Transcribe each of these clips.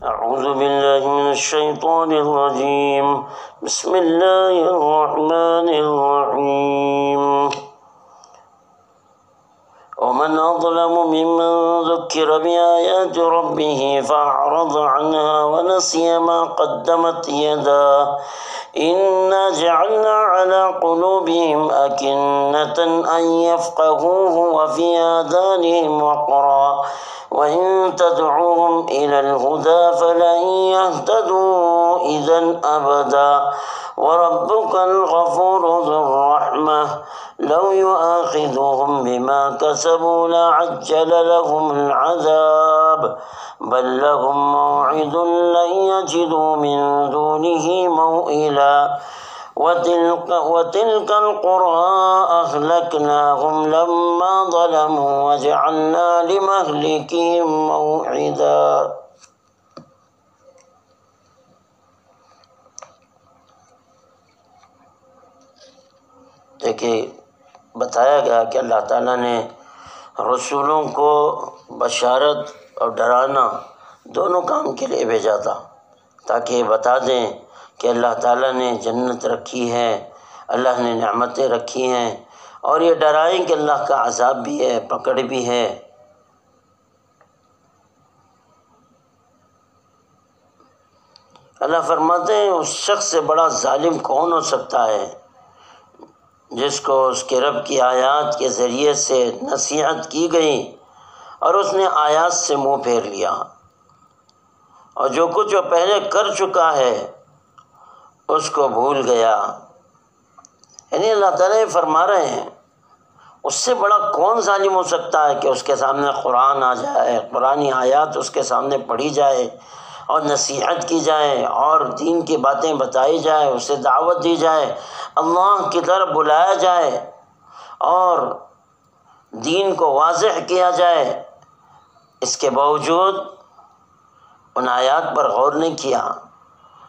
اعوذ باللہ من الشیطان الرجیم بسم اللہ الرحمن الرحیم ومن أظلم ممن ذكر بآيات ربه فأعرض عنها ونسي ما قدمت يداه إنا جعلنا على قلوبهم أكنة أن يفقهوه وفي آذانهم وقرا وإن تدعوهم إلى الهدى فلن يهتدوا إذا أبدا وربك الغفور ذو الرحمة لو يؤاخذهم بما كسبوا لعجل لهم العذاب بل لهم موعد لن يجدوا من دونه موئلا وتلك القرى أهلكناهم لما ظلموا وجعلنا لمهلكهم موعدا. دیکھیے بتایا گیا کہ اللہ تعالیٰ نے رسولوں کو بشارت اور ڈرانا دونوں کام کے لیے بھیجا تھا، تاکہ یہ بتا دیں کہ اللہ تعالیٰ نے جنت رکھی ہے، اللہ نے نعمتیں رکھی ہیں، اور یہ ڈرائیں کہ اللہ کا عذاب بھی ہے، پکڑ بھی ہے. اللہ فرماتے ہیں اس شخص سے بڑا ظالم کون ہو سکتا ہے جس کو اس کے رب کی آیات کے ذریعے سے نصیحت کی گئی اور اس نے آیات سے منہ پھیر لیا، اور جو کچھ وہ پہلے کر چکا ہے اس کو بھول گیا. یعنی اللہ تعالیٰ فرما رہے ہیں اس سے بڑا کون ظالم ہو سکتا ہے کہ اس کے سامنے قرآن آ جائے، قرآنی آیات اس کے سامنے پڑھی جائے اور نصیحت کی جائے اور دین کی باتیں بتائی جائے، اسے دعوت دی جائے، اللہ کی طرف بلایا جائے اور دین کو واضح کیا جائے. اس کے باوجود ان آیات پر غور نہیں کیا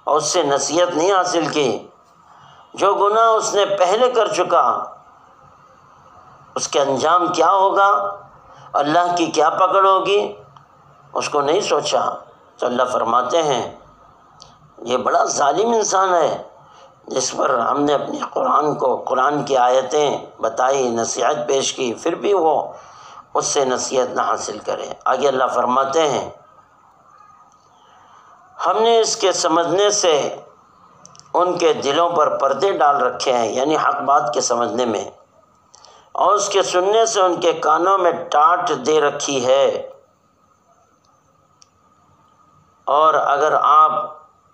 اور اس سے نصیحت نہیں حاصل کی. جو گناہ اس نے پہلے کر چکا اس کے انجام کیا ہوگا، اللہ کی کیا پکڑ ہوگی، اس کو نہیں سوچا. تو اللہ فرماتے ہیں یہ بڑا ظالم انسان ہے جس پر ہم نے اپنی قرآن کی آیتیں بتائی، نصیحت پیش کی، پھر بھی وہ اس سے نصیحت نہ حاصل کرے. آگے اللہ فرماتے ہیں ہم نے اس کے سمجھنے سے ان کے دلوں پر پردے ڈال رکھے ہیں، یعنی حق بات کے سمجھنے میں، اور اس کے سننے سے ان کے کانوں میں ٹاٹ دے رکھی ہے. اور اگر آپ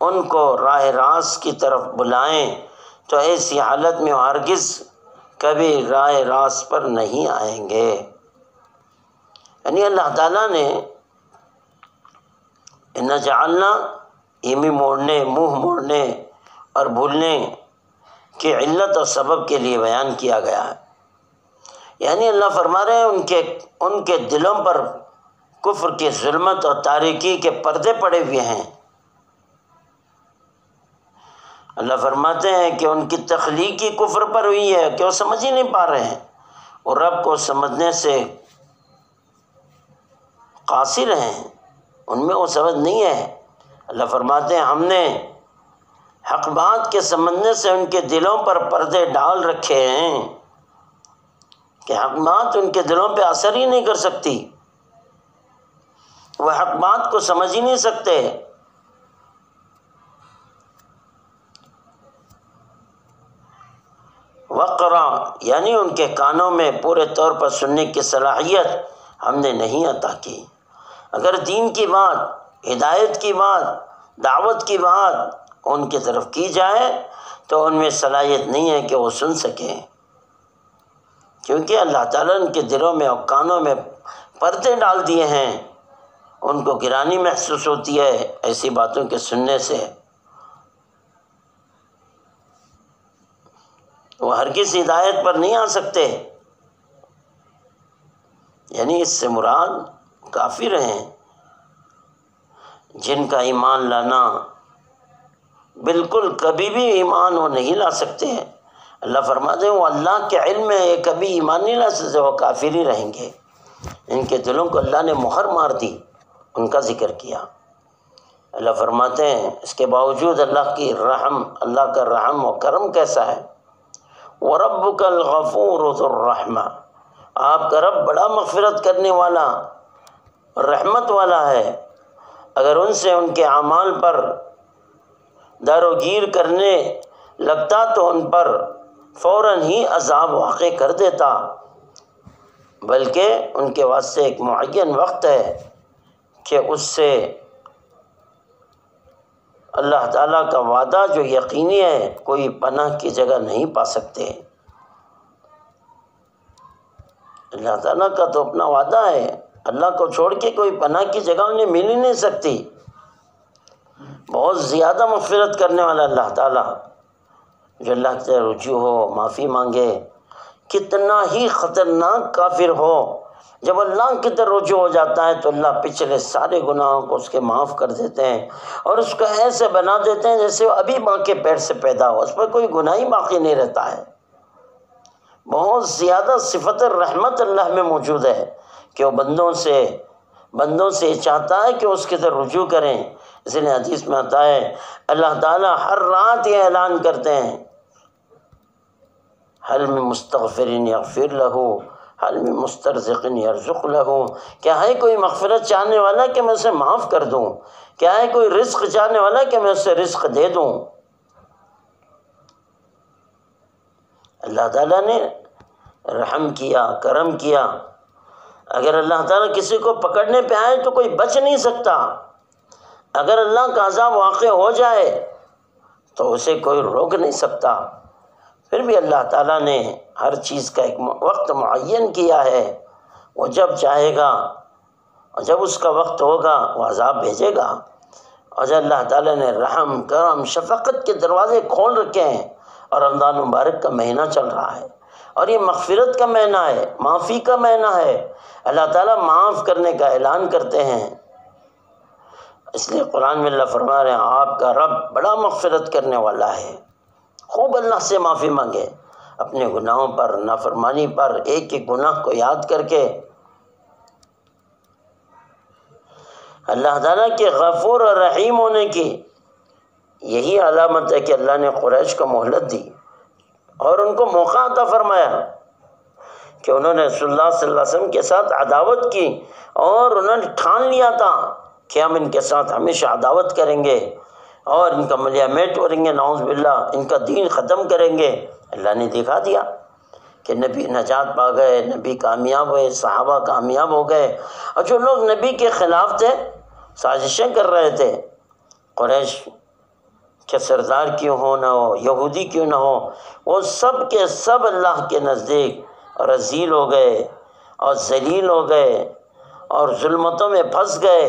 ان کو راہ راست کی طرف بلائیں تو ایسی حالت میں ہرگز کبھی راہ راست پر نہیں آئیں گے. یعنی اللہ تعالیٰ نے اِنَّا جَعَلْنَا منہ موڑنے اور بھولنے کی علت اور سبب کے لیے بیان کیا گیا ہے. یعنی اللہ فرما رہے ہیں ان کے دلوں پر کفر کی ظلمت اور تاریکی کے پردے پڑے ہوئے ہیں. اللہ فرماتے ہیں کہ ان کی تخلیقی کفر پر ہوئی ہے کہ وہ سمجھ ہی نہیں پا رہے ہیں، اور رب کو سمجھنے سے قاصر ہیں، ان میں وہ سمجھ نہیں ہے. اللہ فرماتے ہیں ہم نے حق بات کے سمجھنے سے ان کے دلوں پر پردے ڈال رکھے ہیں کہ حق بات ان کے دلوں پہ اثر ہی نہیں کر سکتی، وہ حق بات کو سمجھ ہی نہیں سکتے. وقرا یعنی ان کے کانوں میں پورے طور پر سننے کی صلاحیت ہم نے نہیں عطا کی. اگر دین کی بات، ہدایت کی بات، دعوت کی بات ان کی طرف کی جائے تو ان میں صلاحیت نہیں ہے کہ وہ سن سکیں، کیونکہ اللہ تعالیٰ ان کے دلوں میں اور کانوں میں پردے ڈال دیے ہیں. ان کو گرانی محسوس ہوتی ہے ایسی باتوں کے سننے سے. وہ ہرگز ہدایت پر نہیں آ سکتے. یعنی اس سے مراد کافر ہیں جن کا ایمان لانا بالکل کبھی بھی ایمان وہ نہیں لا سکتے. اللہ فرماتے ہیں وہ اللہ کے علم میں یہ کبھی ایمان نہیں لا سکتے، وہ کافر ہی رہیں گے. ان کے دلوں کو اللہ نے مہر مار دی، ان کا ذکر کیا. اللہ فرماتے ہیں اس کے باوجود اللہ کا رحم و کرم کیسا ہے. وَرَبُّكَ الْغَفُورُ ذُو الرَّحْمَةِ، آپ کا رب بڑا مغفرت کرنے والا رحمت والا ہے. اگر ان سے ان کے اعمال پر داروگیر کرنے لگتا تو ان پر فوراً ہی عذاب واقع کر دیتا، بلکہ ان کے واسطے ایک معین وقت ہے کہ اس سے اللہ تعالیٰ کا وعدہ جو یقینی ہے کوئی پناہ کی جگہ نہیں پا سکتے. اللہ تعالیٰ کا تو اپنا وعدہ ہے، اللہ کو چھوڑ کے کوئی پناہ کی جگہ انہیں مل ہی نہیں سکتی. بہت زیادہ مغفرت کرنے والا اللہ تعالیٰ، جو اللہ سے رجوع ہو، معافی مانگے. کتنا ہی خطرناک کافر ہو، جب اللہ کی طرف رجوع ہو جاتا ہے تو اللہ پچھلے سارے گناہوں کو اس کے معاف کر دیتے ہیں اور اس کو ایسے بنا دیتے ہیں جیسے وہ ابھی ماں کے پیٹ سے پیدا ہو، اس پر کوئی گناہ ہی باقی نہیں رہتا ہے. بہت زیادہ صفت رحمت اللہ میں موجود ہے کہ وہ بندوں سے چاہتا ہے کہ اس کی طرف رجوع کریں. اس لیے حدیث میں آتا ہے اللہ تعالیٰ ہر رات یہ اعلان کرتے ہیں حل من مستغفر یغفر له، حل من مسترزق یرزق له، کیا ہے کوئی مغفرت چاہنے والا کہ میں اسے معاف کر دوں، کیا ہے کوئی رزق چاہنے والا کہ میں اسے رزق دے دوں. اللہ تعالیٰ نے رحم کیا، کرم کیا. اگر اللہ تعالیٰ کسی کو پکڑنے پہ آئے تو کوئی بچ نہیں سکتا. اگر اللہ کا عذاب واقع ہو جائے تو اسے کوئی روک نہیں سکتا. پھر بھی اللہ تعالیٰ نے ہر چیز کا ایک وقت معین کیا ہے. وہ جب چاہے گا اور جب اس کا وقت ہوگا وہ عذاب بھیجے گا. اور جب اللہ تعالیٰ نے رحم، کرم، شفقت کے دروازے کھول رکھے ہیں اور رمضان مبارک کا مہینہ چل رہا ہے اور یہ مغفرت کا مہینہ ہے، معافی کا مہینہ ہے. اللہ تعالیٰ معاف کرنے کا اعلان کرتے ہیں. اس لیے قرآن میں اللہ فرما رہے ہیں آپ کا رب بڑا مغفرت کرنے والا ہے. خوب اللہ سے معافی مانگے اپنے گناہوں پر، نافرمانی پر، ایک ایک گناہ کو یاد کر کے. اللہ تعالیٰ کے غفور اور رحیم ہونے کی یہی علامت ہے کہ اللہ نے قریش کو مہلت دی اور ان کو موقع عطا فرمایا کہ انہوں نے رسول اللہ صلی اللہ علیہ وسلم کے ساتھ عداوت کی اور انہوں نے ٹھان لیا تھا کہ ہم ان کے ساتھ ہمیشہ عداوت کریں گے اور ان کا ملیہ میٹ کریں گے، نعوذ باللہ ان کا دین ختم کریں گے. اللہ نے دکھا دیا کہ نبی نجات پا گئے، نبی کامیاب ہوئے، صحابہ کامیاب ہو گئے. اور جو لوگ نبی کے خلاف تھے، سازشیں کر رہے تھے، قریش کے سردار کیوں ہو نہ ہو، یہودی کیوں نہ ہو، وہ سب کے سب اللہ کے نزدیک رذیل ہو گئے اور ذلیل ہو گئے اور ظلمتوں میں پھنس گئے.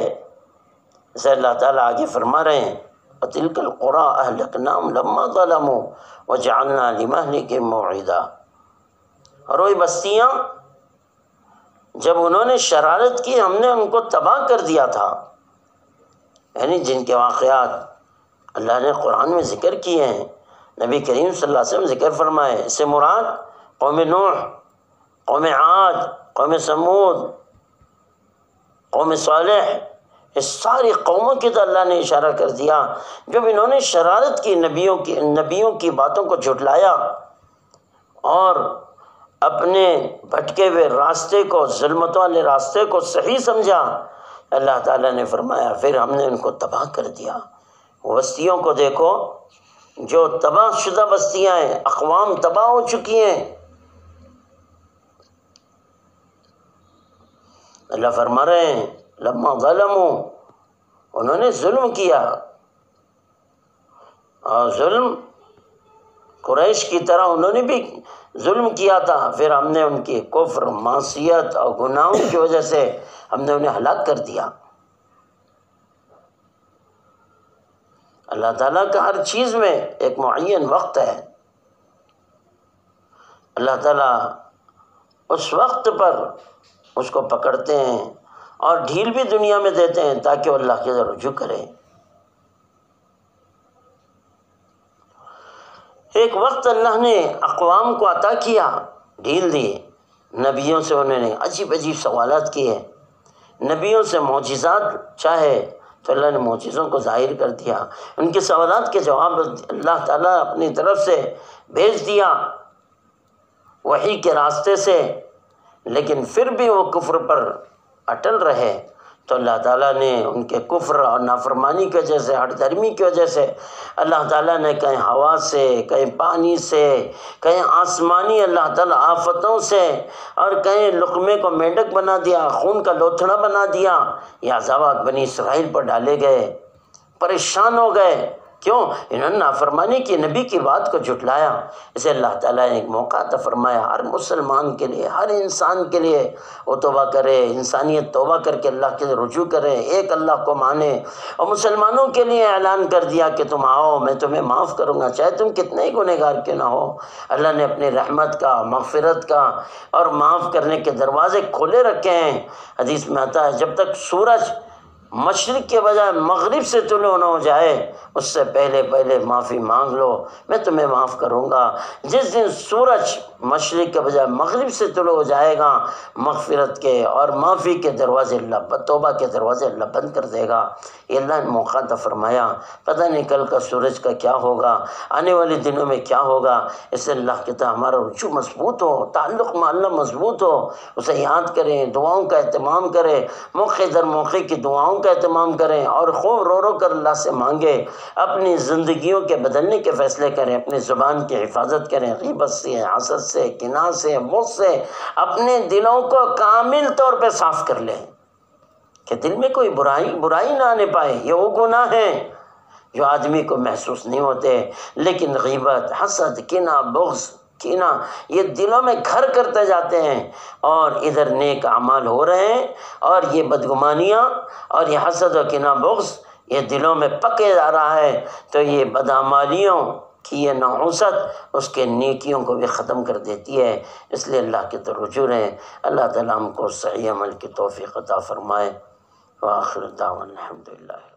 اسے اللہ تعالیٰ آگے فرما رہے ہیں وَتِلْكَ الْقُرَىٰ أَهْلَكْنَاهُمْ لَمَّا ظَلَمُوا وَجَعَلْنَا لِمَهْلِكِهِم مَّوْعِدًا. اور وہ بستیاں جب انہوں نے شرارت کی ہم نے ان کو تباہ کر دیا تھا، یعنی جن کے واقعات اللہ نے قرآن میں ذکر کیے ہیں، نبی کریم صلی اللہ علیہ وسلم ذکر فرمائے. اس سے مراد قوم نوح، قوم عاد، قوم سمود، قوم صالح، اس ساری قوموں کی تو اللہ نے اشارہ کر دیا جب انہوں نے شرارت کی، نبیوں کی باتوں کو جھٹلایا اور اپنے بھٹکے ہوئے راستے کو، ظلمتوں والے راستے کو صحیح سمجھا. اللہ تعالیٰ نے فرمایا پھر ہم نے ان کو تباہ کر دیا. بستیوں کو دیکھو جو تباہ شدہ بستیاں ہیں، اقوام تباہ ہو چکی ہیں. اللہ فرما رہے ہیں لما ظلموا، انہوں نے ظلم کیا اور ظلم قریش کی طرح انہوں نے بھی ظلم کیا تھا. پھر ہم نے ان کی کفر، معصیت اور گناہوں کی وجہ سے ہم نے انہیں ہلاک کر دیا. اللہ تعالیٰ کا ہر چیز میں ایک معین وقت ہے. اللہ تعالیٰ اس وقت پر اس کو پکڑتے ہیں اور ڈھیل بھی دنیا میں دیتے ہیں تاکہ وہ اللہ کی طرف رجوع کرے. ایک وقت اللہ نے اقوام کو عطا کیا، ڈھیل دی. نبیوں سے انہوں نے عجیب عجیب سوالات کیے، نبیوں سے معجزات چاہے تو اللہ نے معجزوں کو ظاہر کر دیا، ان کے سوالات کے جواب اللہ تعالیٰ اپنی طرف سے بھیج دیا وحی کے راستے سے، لیکن پھر بھی وہ کفر پر اٹل رہے تو اللہ تعالیٰ نے ان کے کفر اور نافرمانی کی وجہ سے، ہٹ دھرمی کی وجہ سے اللہ تعالیٰ نے کہیں ہوا سے، کہیں پانی سے، کہیں آسمانی اللہ تعالیٰ آفتوں سے، اور کہیں لقمے کو مینڈک بنا دیا، خون کا لوتھڑا بنا دیا، یہ عذابات بنی اسرائیل پر ڈالے گئے، پریشان ہو گئے۔ کیوں؟ انہوں نے نافرمانی کی، نبی کی بات کو جھٹلایا۔ اسے اللہ تعالیٰ نے ایک موقع عطا فرمایا ہر مسلمان کے لیے، ہر انسان کے لیے، وہ توبہ کرے، انسانیت توبہ کر کے اللہ کے رجوع کرے، ایک اللہ کو مانے، اور مسلمانوں کے لیے اعلان کر دیا کہ تم آؤ، میں تمہیں معاف کروں گا، چاہے تم کتنے ہی گنہگار کیوں نہ ہو۔ اللہ نے اپنی رحمت کا، مغفرت کا اور معاف کرنے کے دروازے کھولے رکھے ہیں۔ حدیث میں آتا ہے جب تک سورج مشرق کے بجائے مغرب سے طلوع نہ ہو جائے اس سے پہلے معافی مانگ لو، میں تمہیں معاف کروں گا۔ جس دن سورج مشرق کے بجائے مغرب سے طلوع ہو جائے گا، مغفرت کے اور معافی کے دروازے اللہ، توبہ کے دروازے اللہ بند کر دے گا۔ یہ اللہ نے موقع عطا فرمایا۔ پتہ نہیں کل کا سورج کا کیا ہوگا، آنے والے دنوں میں کیا ہوگا۔ اس سے اللہ کے تحت ہمارا رجوع مضبوط ہو، تعلق مع اللہ مضبوط ہو، اسے یاد کریں، دعاؤں کا اہتمام کریں، موقع در موقع کی دعاؤں کا اہتمام کریں، اور خوب رو رو کر اللہ سے مانگیں، اپنی زندگیوں کے بدلنے کے فیصلے کریں، اپنی زبان کی حفاظت کریں، غیبت سے، حسد سے، کناہ سے، بغض سے اپنے دلوں کو کامل طور پہ صاف کر لیں کہ دل میں کوئی برائی نہ آنے پائے۔ یہ وہ گناہ ہیں جو آدمی کو محسوس نہیں ہوتے، لیکن غیبت، حسد، کناہ، بغض، یہ دلوں میں گھر کرتے جاتے ہیں، اور ادھر نیک اعمال ہو رہے ہیں، اور یہ بدگمانیاں اور یہ حسد و کناہ بغض یہ دلوں میں پکے جا رہا ہے، تو یہ بدعمالیوں کی یہ نحوست اس کے نیکیوں کو بھی ختم کر دیتی ہے۔ اس لیے اللہ کی طرف رجوع رہیں۔ اللہ تعالیٰ ہم کو صحیح عمل کی توفیق عطا فرمائے۔ وآخر دعوانا الحمدللہ۔